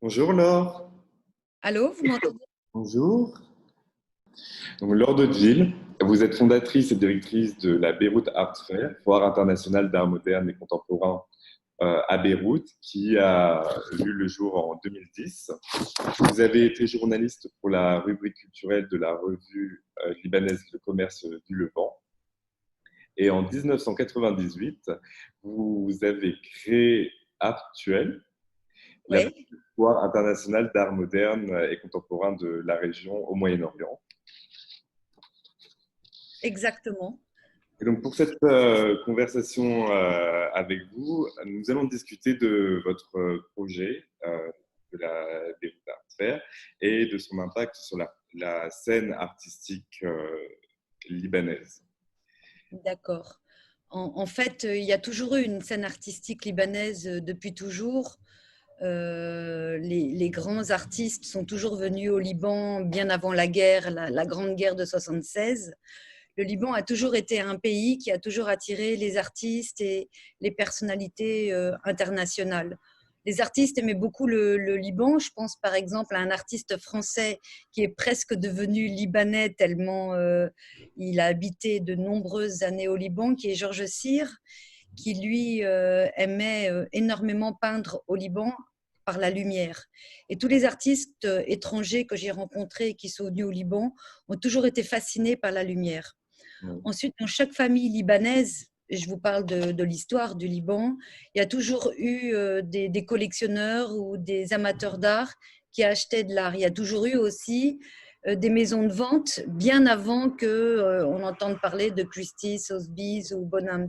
Bonjour Laure. Allô, vous m'entendez? Bonjour. Donc Laure de Gilles, vous êtes fondatrice et directrice de la Beyrouth Art Fair, foire internationale d'art moderne et contemporain à Beyrouth, qui a vu le jour en 2010. Vous avez été journaliste pour la rubrique culturelle de la revue libanaise Le Commerce du Levant. Et en 1998, vous avez créé Artuel, la Oui, foire internationale d'art moderne et contemporain de la région au Moyen-Orient. exactement. Et donc pour cette conversation avec vous, nous allons discuter de votre projet de la Beyrouth Art Fair et de son impact sur la scène artistique libanaise. D'accord. En fait, il y a toujours eu une scène artistique libanaise depuis toujours. Les grands artistes sont toujours venus au Liban bien avant la guerre, la grande guerre de 76. Le Liban a toujours été un pays qui a toujours attiré les artistes et les personnalités internationales. Les artistes aimaient beaucoup le Liban. Je pense par exemple à un artiste français qui est presque devenu libanais tellement il a habité de nombreuses années au Liban, qui est Georges Cyr, qui lui aimait énormément peindre au Liban par la lumière. Et tous les artistes étrangers que j'ai rencontrés et qui sont venus au Liban ont toujours été fascinés par la lumière. Oui. Ensuite, dans chaque famille libanaise, et je vous parle de l'histoire du Liban, il y a toujours eu des collectionneurs ou des amateurs d'art qui achetaient de l'art. Il y a toujours eu aussi des maisons de vente bien avant qu'on entende parler de Christie, Sotheby's ou Bonhams.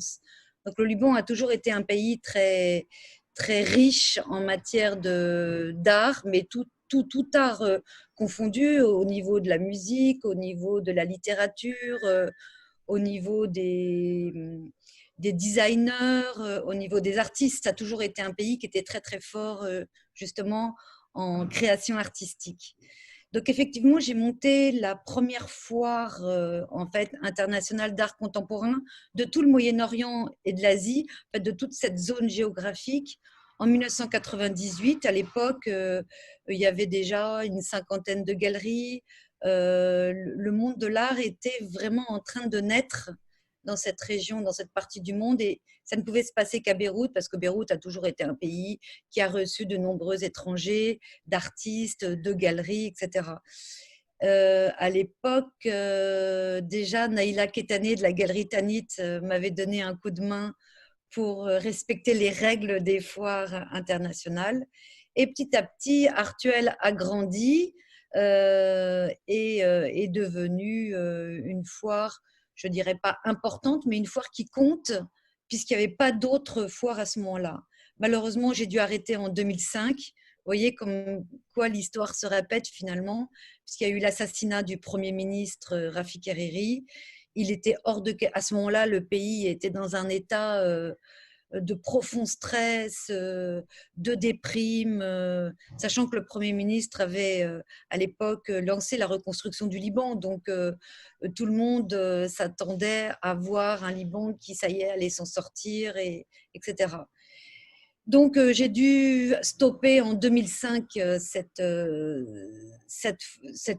Donc le Liban a toujours été un pays très, très riche en matière d'art, mais tout art confondu au niveau de la musique, au niveau de la littérature, au niveau des designers, au niveau des artistes. Ça a toujours été un pays qui était très très fort justement en création artistique. Donc effectivement, j'ai monté la première foire en fait internationale d'art contemporain de tout le Moyen-Orient et de l'Asie, en fait, de toute cette zone géographique. En 1998, à l'époque, il y avait déjà une cinquantaine de galeries. Le monde de l'art était vraiment en train de naître dans cette région, dans cette partie du monde, et ça ne pouvait se passer qu'à Beyrouth, parce que Beyrouth a toujours été un pays qui a reçu de nombreux étrangers, d'artistes, de galeries, etc. À l'époque, déjà, Naïla Kétané de la Galerie Tanit m'avait donné un coup de main pour respecter les règles des foires internationales. Et petit à petit, Artuel a grandi et est devenue une foire, je ne dirais pas importante, mais une foire qui compte, puisqu'il n'y avait pas d'autres foires à ce moment-là. Malheureusement, j'ai dû arrêter en 2005. Vous voyez comme quoi l'histoire se répète finalement, puisqu'il y a eu l'assassinat du Premier ministre Rafik Hariri. Il était hors de... À ce moment-là, le pays était dans un état de profond stress, de déprime, sachant que le Premier ministre avait à l'époque lancé la reconstruction du Liban. Donc tout le monde s'attendait à voir un Liban qui, ça y est, allait s'en sortir, etc. Donc j'ai dû stopper en 2005 cette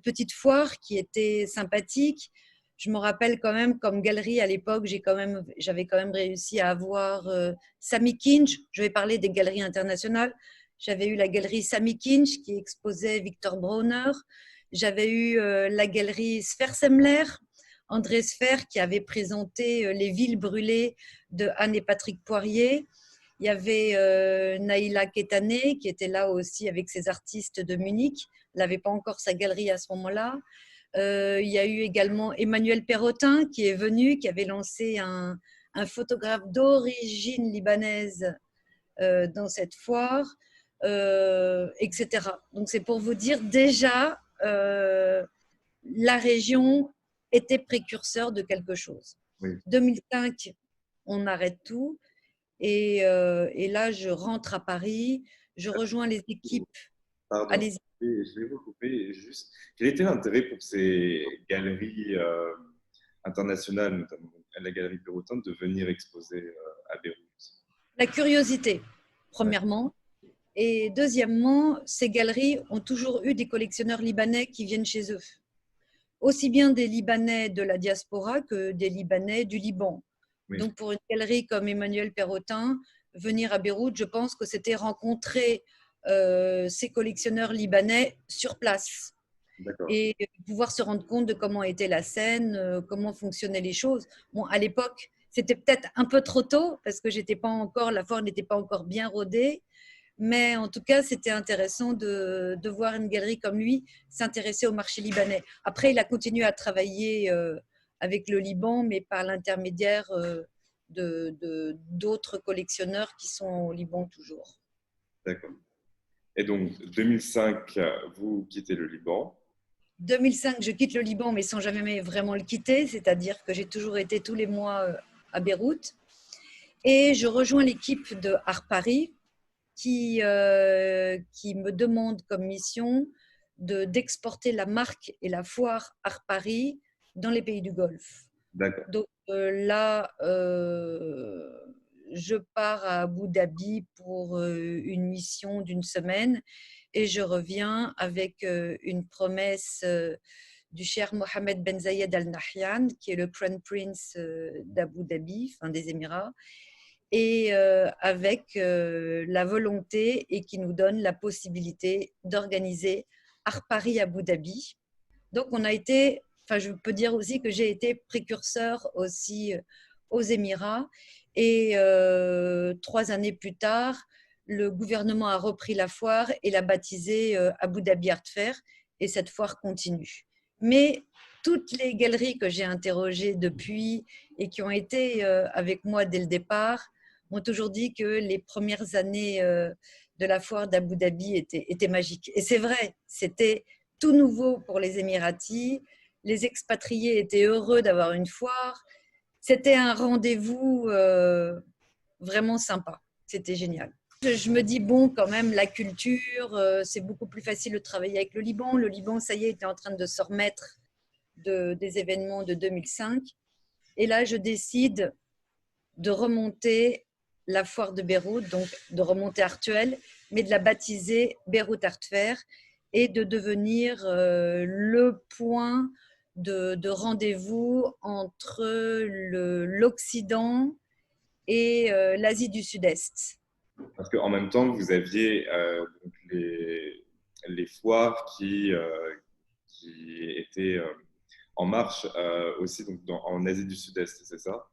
petite foire qui était sympathique. Je me rappelle quand même, comme galerie à l'époque, j'avais quand même réussi à avoir Sami Kinch. Je vais parler des galeries internationales. J'avais eu la galerie Sami Kinch qui exposait Victor Brauner. J'avais eu la galerie Sfer Semler, André Sfer, qui avait présenté Les villes brûlées de Anne et Patrick Poirier. Il y avait Naïla Kétané qui était là aussi avec ses artistes de Munich. Elle n'avait pas encore sa galerie à ce moment-là. Il y a eu également Emmanuel Perrotin qui est venu, qui avait lancé un photographe d'origine libanaise dans cette foire, etc. Donc c'est pour vous dire déjà, la région était précurseur de quelque chose. Oui. 2005, on arrête tout. Et là, je rentre à Paris, je rejoins les équipes. Pardon, Allez-y. je vais vous couper. Juste, quel était l'intérêt pour ces galeries internationales, notamment la galerie Perrotin, de venir exposer à Beyrouth? La curiosité, Ouais. premièrement. Et deuxièmement, ces galeries ont toujours eu des collectionneurs libanais qui viennent chez eux. Aussi bien des Libanais de la diaspora que des Libanais du Liban. Oui, Donc pour une galerie comme Emmanuel Perrotin, venir à Beyrouth, je pense que c'était rencontrer ces collectionneurs libanais sur place d'accord. et pouvoir se rendre compte de comment était la scène, comment fonctionnaient les choses. Bon, à l'époque, c'était peut-être un peu trop tôt parce que j'étais pas encore, la foire n'était pas encore bien rodée, mais en tout cas, c'était intéressant de voir une galerie comme lui s'intéresser au marché libanais. Après, il a continué à travailler avec le Liban, mais par l'intermédiaire d'autres collectionneurs qui sont au Liban toujours. D'accord. Et donc, 2005, vous quittez le Liban. 2005, je quitte le Liban, mais sans jamais vraiment le quitter, c'est-à-dire que j'ai toujours été tous les mois à Beyrouth. Et je rejoins l'équipe de Art Paris qui me demande comme mission d'exporter la marque et la foire Art Paris dans les pays du Golfe. D'accord. Donc là, je pars à Abu Dhabi pour une mission d'une semaine et je reviens avec une promesse du cher Mohammed Ben Zayed Al Nahyan, qui est le Crown Prince d'Abu Dhabi, enfin des Émirats, et avec la volonté et qui nous donne la possibilité d'organiser Art Paris Abu Dhabi. Donc on a été, enfin je peux dire aussi que j'ai été précurseur aussi aux Émirats et 3 années plus tard, le gouvernement a repris la foire et l'a baptisée Abu Dhabi Art Fair et cette foire continue. Mais toutes les galeries que j'ai interrogées depuis et qui ont été avec moi dès le départ m'ont toujours dit que les premières années de la foire d'Abu Dhabi étaient magiques. Et c'est vrai, c'était tout nouveau pour les Émiratis. Les expatriés étaient heureux d'avoir une foire. C'était un rendez-vous vraiment sympa. C'était génial. Je me dis, bon, quand même, la culture, c'est beaucoup plus facile de travailler avec le Liban. Le Liban, ça y est, était en train de se remettre des événements de 2005. Et là, je décide de remonter la foire de Beyrouth, donc de remonter Artuel, mais de la baptiser Beyrouth Art Fair et de devenir le point de rendez-vous entre l'Occident et l'Asie du Sud-Est. Parce qu'en même temps, vous aviez donc les foires qui étaient en marche aussi donc en Asie du Sud-Est, c'est ça?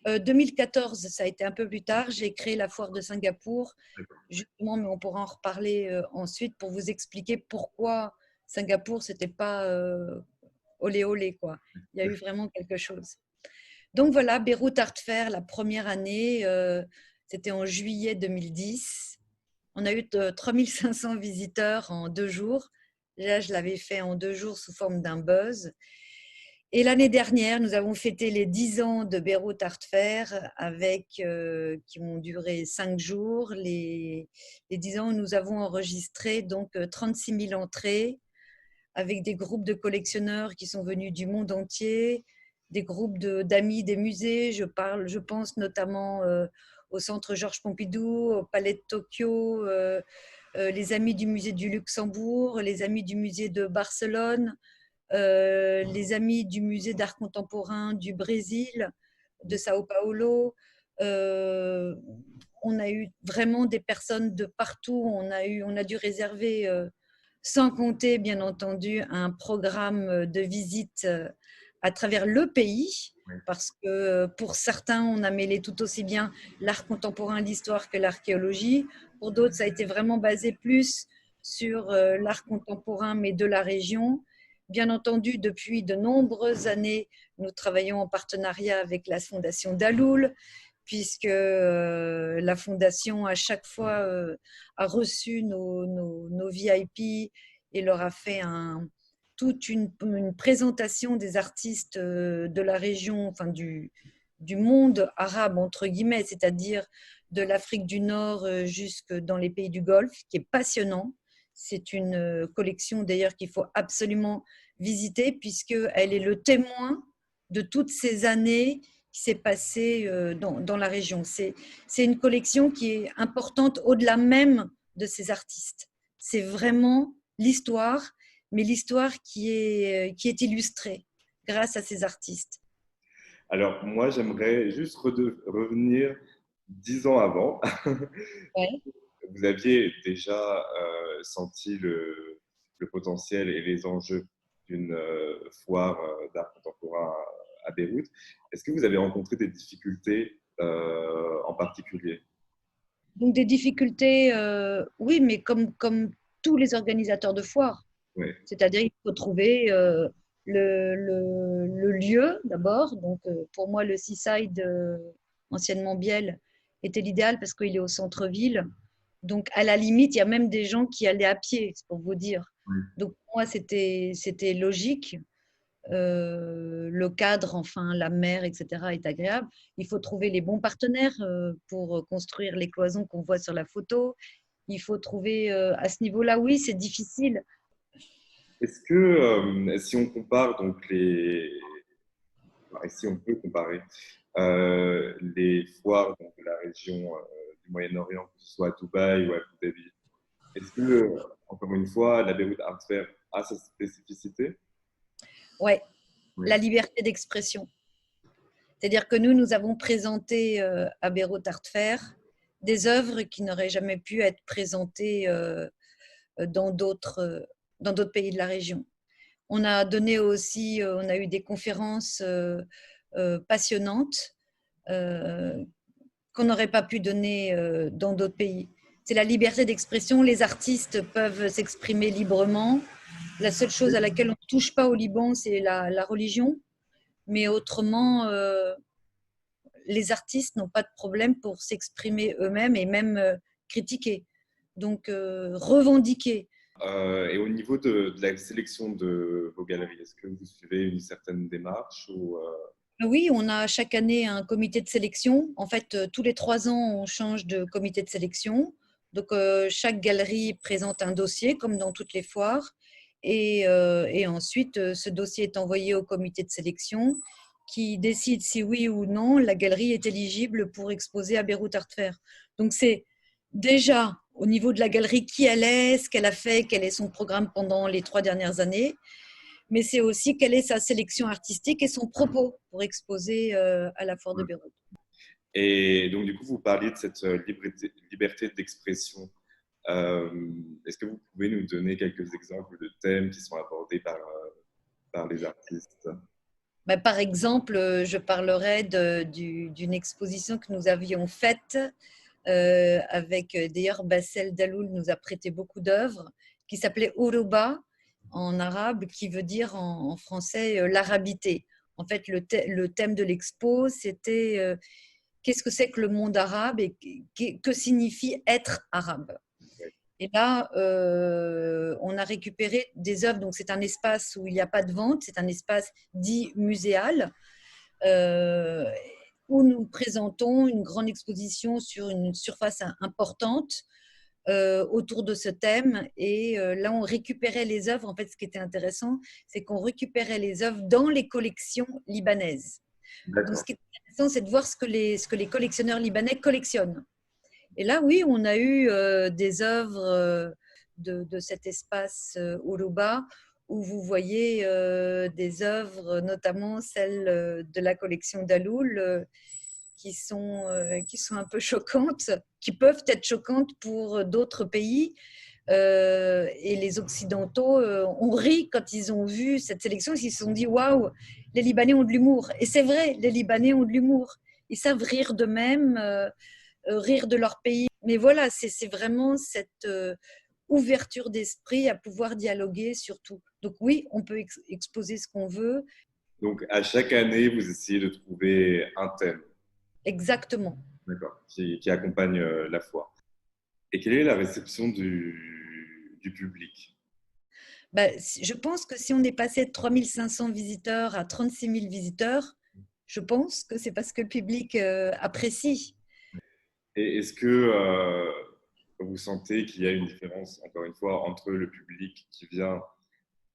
2014, ça a été un peu plus tard, j'ai créé la foire de Singapour, D'accord. justement, mais on pourra en reparler ensuite pour vous expliquer pourquoi Singapour, c'était pas olé olé, quoi. Il y a eu vraiment quelque chose. Donc voilà, Beyrouth Art Fair, la première année, c'était en juillet 2010. On a eu 3500 visiteurs en 2 jours. Là, je l'avais fait en 2 jours sous forme d'un buzz. Et l'année dernière, nous avons fêté les 10 ans de Beyrouth Art Fair qui ont duré 5 jours. Les 10 ans où nous avons enregistré donc 36 000 entrées avec des groupes de collectionneurs qui sont venus du monde entier, des groupes d'amis des musées. Je pense notamment au Centre Georges Pompidou, au Palais de Tokyo, les amis du musée du Luxembourg, les amis du musée de Barcelone, les amis du musée d'art contemporain du Brésil, de Sao Paulo. On a eu vraiment des personnes de partout. On a dû réserver, sans compter bien entendu, un programme de visite à travers le pays, Oui. parce que pour certains, on a mêlé tout aussi bien l'art contemporain, l'histoire que l'archéologie. Pour d'autres, ça a été vraiment basé plus sur l'art contemporain, mais de la région. Bien entendu, depuis de nombreuses années, nous travaillons en partenariat avec la Fondation Daloul, puisque la Fondation, à chaque fois, a reçu nos VIP et leur a fait toute une présentation des artistes de la région, enfin du monde arabe, entre guillemets, c'est-à-dire de l'Afrique du Nord jusque dans les pays du Golfe, qui est passionnant. C'est une collection d'ailleurs qu'il faut absolument visiter puisqu'elle est le témoin de toutes ces années qui s'est passé dans la région. C'est une collection qui est importante au-delà même de ces artistes. C'est vraiment l'histoire, mais l'histoire qui est illustrée grâce à ces artistes. Alors, moi, j'aimerais juste revenir 10 ans avant. Ouais. Vous aviez déjà senti le potentiel et les enjeux d'une foire d'art contemporain à Beyrouth. Est-ce que vous avez rencontré des difficultés en particulier? Donc des difficultés, oui, mais comme tous les organisateurs de foires. Oui, C'est-à-dire il faut trouver le lieu d'abord. Donc pour moi, le Seaside, anciennement Biel, était l'idéal parce qu'il est au centre-ville. Donc à la limite, il y a même des gens qui allaient à pied, c'est pour vous dire. oui. Donc pour moi, c'était logique. Le cadre, enfin la mer, etc., est agréable. Il faut trouver les bons partenaires pour construire les cloisons qu'on voit sur la photo. Il faut trouver à ce niveau-là, oui, c'est difficile. Est-ce que si on compare donc et si on peut comparer les foires donc, de la région du Moyen-Orient, que ce soit à Dubaï ou à Abu Dhabi, est-ce que, encore une fois, la Beyrouth Art Fair a sa spécificité? Ouais, Oui. la liberté d'expression. C'est-à-dire que nous avons présenté à Beyrouth Art Fair des œuvres qui n'auraient jamais pu être présentées dans d'autres pays de la région. On a donné aussi, on a eu des conférences passionnantes qu'on n'aurait pas pu donner dans d'autres pays. C'est la liberté d'expression. Les artistes peuvent s'exprimer librement. La seule chose à laquelle on ne touche pas au Liban, c'est la religion. Mais autrement, les artistes n'ont pas de problème pour s'exprimer eux-mêmes et même critiquer. Donc, revendiquer. Et au niveau de la sélection de vos galeries, est-ce que vous suivez une certaine démarche ou, Oui, on a chaque année un comité de sélection. En fait, tous les 3 ans, on change de comité de sélection. Donc, chaque galerie présente un dossier, comme dans toutes les foires. Et ensuite, ce dossier est envoyé au comité de sélection qui décide si oui ou non la galerie est éligible pour exposer à Beyrouth Art Fair. Donc, c'est déjà au niveau de la galerie qui elle est, ce qu'elle a fait, quel est son programme pendant les 3 dernières années, mais c'est aussi quelle est sa sélection artistique et son propos pour exposer à la Foire de Beyrouth. Et donc, du coup, vous parliez de cette liberté d'expression. Est-ce que vous pouvez nous donner quelques exemples de thèmes qui sont abordés par les artistes? Bah, par exemple, je parlerai d'une exposition que nous avions faite avec, d'ailleurs, Bassel Daloul nous a prêté beaucoup d'œuvres, qui s'appelait Uruba en arabe, qui veut dire en français l'arabité. En fait, le thème de l'expo, c'était qu'est-ce que c'est que le monde arabe et que signifie être arabe. Et là, on a récupéré des œuvres. Donc, c'est un espace où il n'y a pas de vente. C'est un espace dit muséal euh, où nous présentons une grande exposition sur une surface importante autour de ce thème. Et là, on récupérait les œuvres. En fait, ce qui était intéressant, c'est qu'on récupérait les œuvres dans les collections libanaises. Donc, ce D'accord. qui est intéressant, c'est de voir ce que les collectionneurs libanais collectionnent. Et là, oui, on a eu des œuvres de cet espace Uruba où vous voyez des œuvres, notamment celles de la collection d'Aloul, qui sont un peu choquantes, qui peuvent être choquantes pour d'autres pays. Et les Occidentaux ont ri quand ils ont vu cette sélection, ils se sont dit waouh, les Libanais ont de l'humour. Et c'est vrai, les Libanais ont de l'humour. Ils savent rire d'eux-mêmes, rire de leur pays. Mais voilà, c'est vraiment cette ouverture d'esprit à pouvoir dialoguer sur tout. Donc oui, on peut exposer ce qu'on veut. Donc, à chaque année, vous essayez de trouver un thème, Exactement. d'accord, qui accompagne la foire. Et quelle est la réception du public? Bah, je pense que si on est passé de 3500 visiteurs à 36 000 visiteurs, je pense que c'est parce que le public apprécie. Et est-ce que vous sentez qu'il y a une différence, encore une fois, entre le public qui vient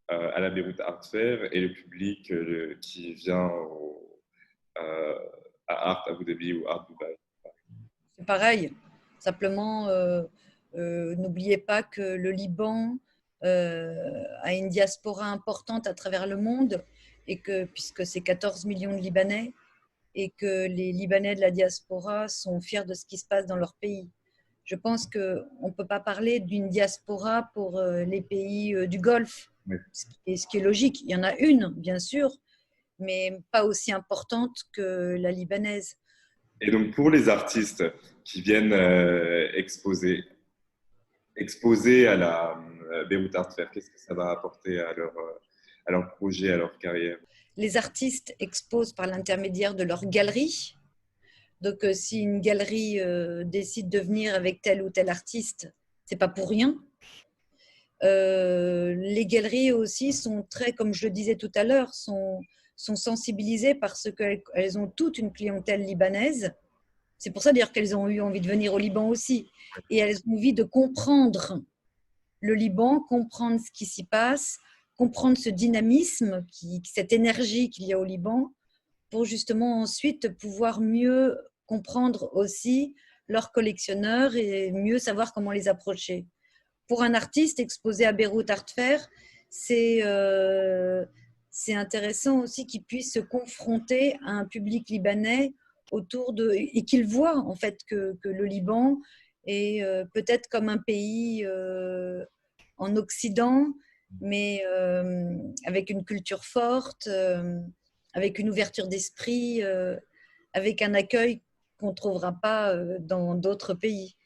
à la Beyrouth Art Fair et le public qui vient euh, à Art Abu Dhabi ou Art Dubaï? C'est pareil. Simplement, N'oubliez pas que le Liban a une diaspora importante à travers le monde, et que, puisque c'est 14 millions de Libanais, et que les Libanais de la diaspora sont fiers de ce qui se passe dans leur pays. Je pense qu'on ne peut pas parler d'une diaspora pour les pays du Golfe, Oui. ce qui est logique. Il y en a une, bien sûr, mais pas aussi importante que la libanaise. Et donc, pour les artistes qui viennent exposer à la Beyrouth Art Fair, qu'est-ce que ça va apporter à leur projet, à leur carrière? Les artistes exposent par l'intermédiaire de leur galerie. Donc, si une galerie décide de venir avec tel ou tel artiste, c'est pas pour rien. Les galeries aussi sont très, comme je le disais tout à l'heure, sont sensibilisées parce qu'elles ont toute une clientèle libanaise. C'est pour ça d'ailleurs qu'elles ont eu envie de venir au Liban aussi. Et elles ont envie de comprendre le Liban, comprendre ce qui s'y passe, comprendre ce dynamisme, cette énergie qu'il y a au Liban, pour justement ensuite pouvoir mieux comprendre aussi leurs collectionneurs et mieux savoir comment les approcher. Pour un artiste exposé à Beyrouth Art Fair, c'est intéressant aussi qu'il puisse se confronter à un public libanais et qu'il voit en fait que le Liban est peut-être comme un pays en Occident, mais avec une culture forte, avec une ouverture d'esprit, avec un accueil qu'on ne trouvera pas dans d'autres pays.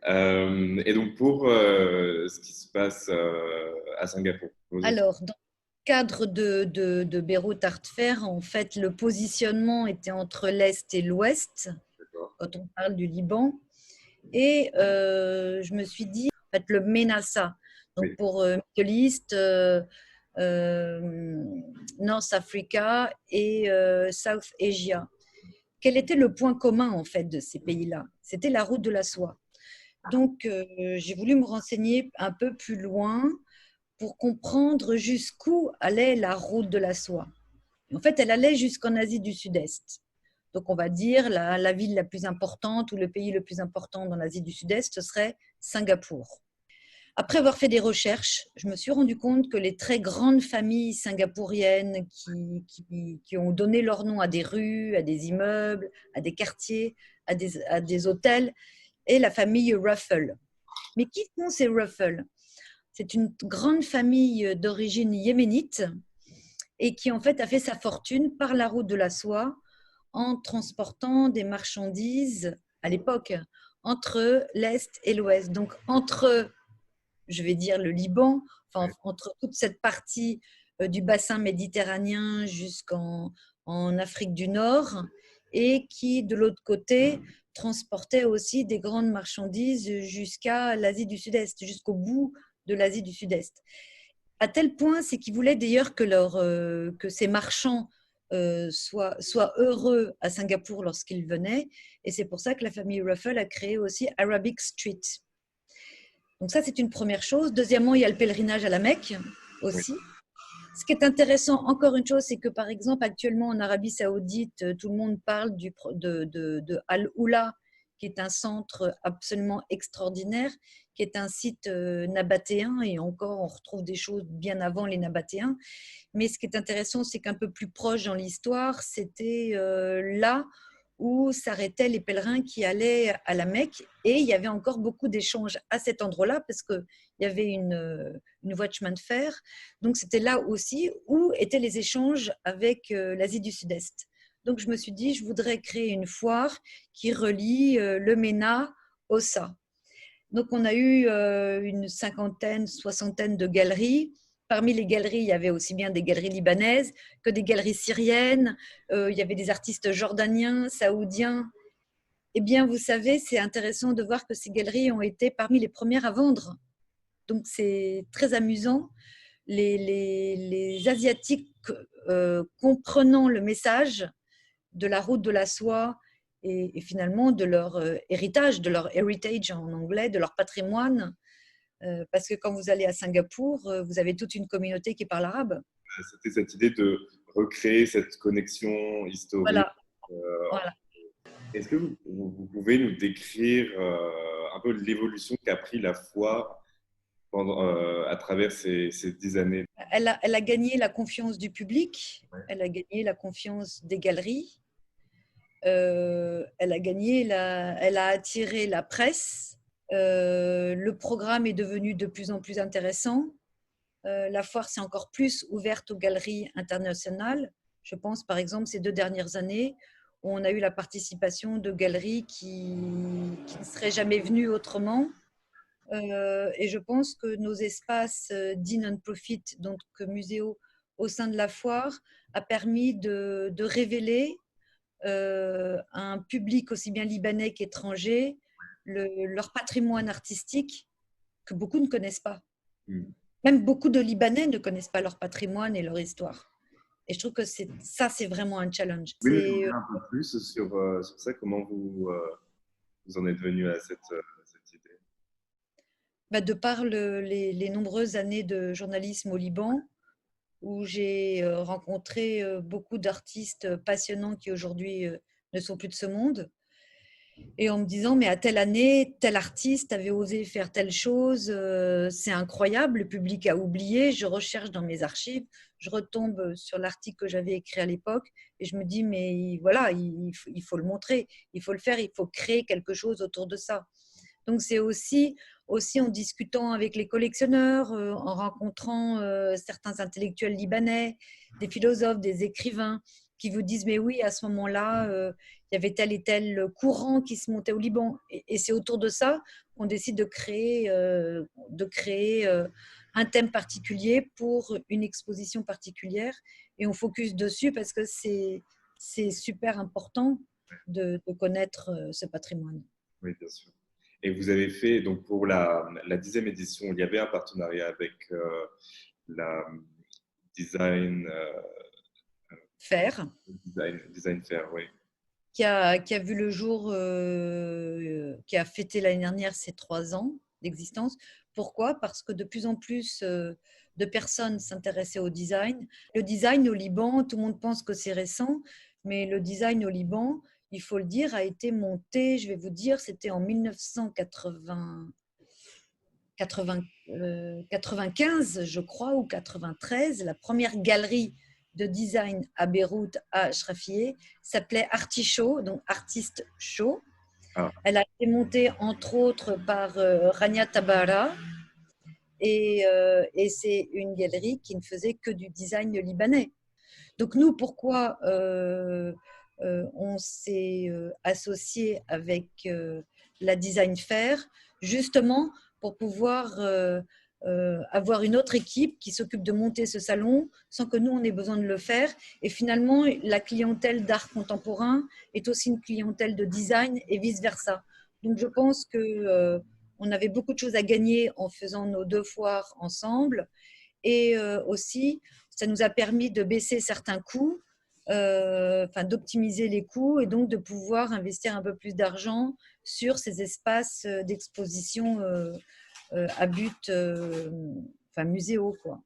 Et donc, pour ce qui se passe à Singapour. Alors, dans le cadre de Beyrouth Art Fair, en fait, le positionnement était entre l'Est et l'Ouest, quand on parle du Liban. Et je me suis dit, en fait, le MENASA, donc Oui. pour Middle East, North Africa et South Asia. Quel était le point commun, en fait, de ces pays-là? C'était la route de la soie. Donc, j'ai voulu me renseigner un peu plus loin pour comprendre jusqu'où allait la route de la soie. En fait, elle allait jusqu'en Asie du Sud-Est. Donc, on va dire la ville la plus importante ou le pays le plus important dans l'Asie du Sud-Est, ce serait Singapour. Après avoir fait des recherches, je me suis rendu compte que les très grandes familles singapouriennes qui ont donné leur nom à des rues, à des immeubles, à des quartiers, à des hôtels, est la famille Ruffle. Mais qui sont ces Ruffle? C'est une grande famille d'origine yéménite et qui en fait a fait sa fortune par la route de la soie en transportant des marchandises à l'époque entre l'Est et l'Ouest. Donc entre, je vais dire, le Liban, enfin, entre toute cette partie du bassin méditerranéen jusqu'en Afrique du Nord, et qui, de l'autre côté, transportait aussi des grandes marchandises jusqu'à l'Asie du Sud-Est, jusqu'au bout de l'Asie du Sud-Est. À tel point, c'est qu'ils voulaient d'ailleurs que ces marchands soient heureux à Singapour lorsqu'ils venaient. Et c'est pour ça que la famille Ruffle a créé aussi Arabic Street. Donc ça, c'est une première chose. Deuxièmement, il y a le pèlerinage à la Mecque aussi. Oui. Ce qui est intéressant, encore une chose, c'est que par exemple, actuellement en Arabie Saoudite, tout le monde parle de Al-Oula, qui est un centre absolument extraordinaire, qui est un site nabatéen, et encore, on retrouve des choses bien avant les nabatéens. Mais ce qui est intéressant, c'est qu'un peu plus proche dans l'histoire, c'était là où s'arrêtaient les pèlerins qui allaient à la Mecque. Et il y avait encore beaucoup d'échanges à cet endroit-là parce qu'il y avait une voie de chemin de fer. Donc, c'était là aussi où étaient les échanges avec l'Asie du Sud-Est. Donc, je me suis dit, je voudrais créer une foire qui relie le MENA au SA. Donc, on a eu une cinquantaine, soixantaine de galeries. Parmi les galeries, il y avait aussi bien des galeries libanaises que des galeries syriennes. Il y avait des artistes jordaniens, saoudiens. Eh bien, vous savez, c'est intéressant de voir que ces galeries ont été parmi les premières à vendre. Donc, c'est très amusant. Les Asiatiques comprenant le message de la route de la soie et finalement de leur héritage, de leur heritage en anglais, de leur patrimoine. Parce que quand vous allez à Singapour, vous avez toute une communauté qui parle arabe. C'était cette idée de recréer cette connexion historique. Voilà. Voilà. Est-ce que vous pouvez nous décrire un peu l'évolution qu'a pris la foire à travers ces 10 années. Elle a gagné la confiance du public, Ouais. elle a gagné la confiance des galeries, elle a attiré la presse. Le programme est devenu de plus en plus intéressant. La foire s'est encore plus ouverte aux galeries internationales. Je pense par exemple ces 2 dernières années où on a eu la participation de galeries qui ne seraient jamais venues autrement. Et je pense que nos espaces dits non-profit, donc muséaux au sein de la foire, a permis de révéler à un public aussi bien libanais qu'étranger leur patrimoine artistique que beaucoup ne connaissent pas. Mm. Même beaucoup de Libanais ne connaissent pas leur patrimoine et leur histoire. Et je trouve que c'est vraiment un challenge. Oui, mais j'aimerais un peu plus sur ça, comment vous en êtes venu à cette idée. De par les nombreuses années de journalisme au Liban, où j'ai rencontré beaucoup d'artistes passionnants qui aujourd'hui ne sont plus de ce monde, et en me disant, mais à telle année, tel artiste avait osé faire telle chose, c'est incroyable, le public a oublié, je recherche dans mes archives, je retombe sur l'article que j'avais écrit à l'époque, et je me dis, mais voilà, il faut le montrer, il faut le faire, il faut créer quelque chose autour de ça. Donc c'est aussi en discutant avec les collectionneurs, en rencontrant certains intellectuels libanais, des philosophes, des écrivains, qui vous disent, mais oui, à ce moment-là, il y avait tel et tel courant qui se montait au Liban. Et c'est autour de ça qu'on décide de créer un thème particulier pour une exposition particulière. Et on focus dessus parce que c'est super important de connaître ce patrimoine. Oui, bien sûr. Et vous avez fait, donc pour la 10e édition, il y avait un partenariat avec la Design, Faire. Design Fair, oui. Qui a vu le jour, qui a fêté l'année dernière ses 3 ans d'existence. Pourquoi? Parce que de plus en plus de personnes s'intéressaient au design. Le design au Liban, tout le monde pense que c'est récent, mais le design au Liban, il faut le dire, a été monté, je vais vous dire, c'était en 1995, je crois, ou 93, la première galerie de design à Beyrouth, à Shrafieh, s'appelait Artishow, donc Artist Show. Ah. Elle a été montée entre autres par Rania Tabara, et c'est une galerie qui ne faisait que du design libanais. Donc nous, pourquoi on s'est associé avec la Design Fair? Justement pour pouvoir avoir une autre équipe qui s'occupe de monter ce salon sans que nous, on ait besoin de le faire. Et finalement, la clientèle d'art contemporain est aussi une clientèle de design et vice-versa. Donc je pense qu'on avait beaucoup de choses à gagner en faisant nos 2 foires ensemble. Et aussi, ça nous a permis de baisser certains coûts, d'optimiser les coûts et donc de pouvoir investir un peu plus d'argent sur ces espaces d'exposition à but muséaux, quoi.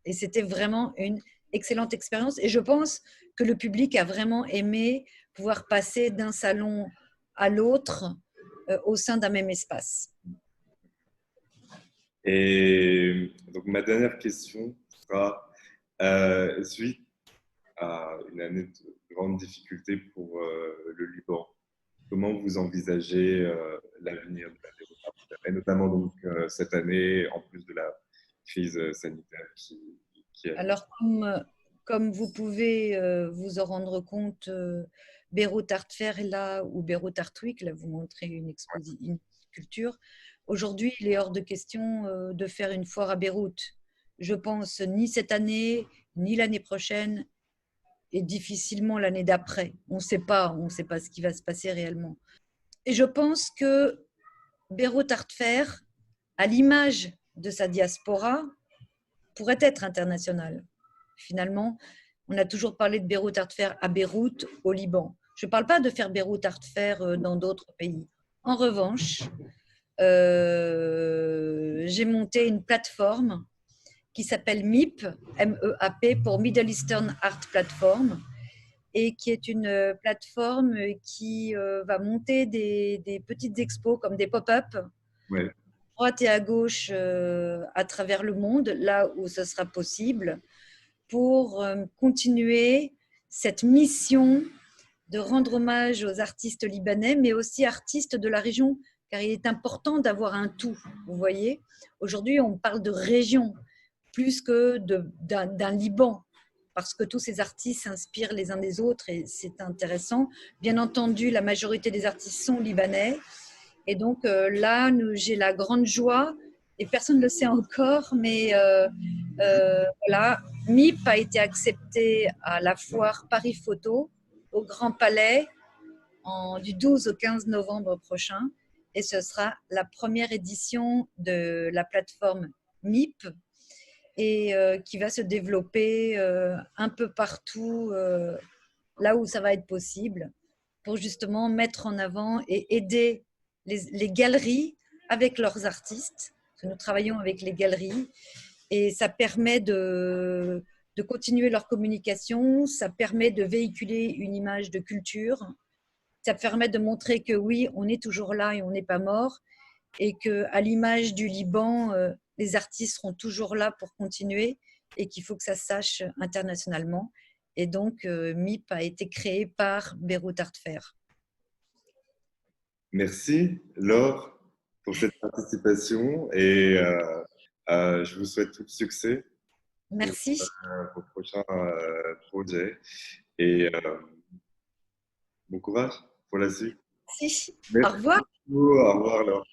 Et c'était vraiment une excellente expérience. Et je pense que le public a vraiment aimé pouvoir passer d'un salon à l'autre au sein d'un même espace. Et donc, ma dernière question sera, suite à une année de grande difficulté pour le Liban, comment vous envisagez l'avenir de la Beyrout Art Fair, et notamment donc, cette année, en plus de la crise sanitaire qui a... Alors, comme vous pouvez vous en rendre compte, Beyrouth Art Fair est là, ou Beyrouth Art Week, là vous montrez une sculpture. Aujourd'hui, il est hors de question de faire une foire à Beyrouth. Je pense ni cette année, ni l'année prochaine, et difficilement l'année d'après. On ne sait pas ce qui va se passer réellement. Et je pense que Beyrouth Art Fair, à l'image de sa diaspora, pourrait être international. Finalement, on a toujours parlé de Beyrouth Art Fair à Beyrouth, au Liban. Je ne parle pas de faire Beyrouth Art Fair dans d'autres pays. En revanche, j'ai monté une plateforme qui s'appelle MIP, M-E-A-P, pour Middle Eastern Art Platform, et qui est une plateforme qui va monter des petites expos comme des pop-up Ouais. droite et à gauche à travers le monde, là où ce sera possible, pour continuer cette mission de rendre hommage aux artistes libanais, mais aussi artistes de la région, car il est important d'avoir un tout, vous voyez. Aujourd'hui, on parle de région plus que d'un Liban, parce que tous ces artistes s'inspirent les uns des autres et c'est intéressant. Bien entendu, la majorité des artistes sont libanais, et donc là, j'ai la grande joie, et personne ne le sait encore, mais voilà, MIP a été accepté à la foire Paris Photo au Grand Palais du 12 au 15 novembre prochain. Et ce sera la première édition de la plateforme MIP et qui va se développer un peu partout là où ça va être possible pour justement mettre en avant et aider les galeries avec leurs artistes. Parce que nous travaillons avec les galeries et ça permet de continuer leur communication, ça permet de véhiculer une image de culture, ça permet de montrer que oui, on est toujours là et on n'est pas mort, et qu'à l'image du Liban, les artistes seront toujours là pour continuer et qu'il faut que ça se sache internationalement. Et donc, MIP a été créé par Beyrouth Art Fair. Merci, Laure, pour cette participation et je vous souhaite tout le succès pour Merci. vos prochains projets et bon courage pour la suite. Merci. Au Merci revoir. beaucoup. Au revoir, Laure.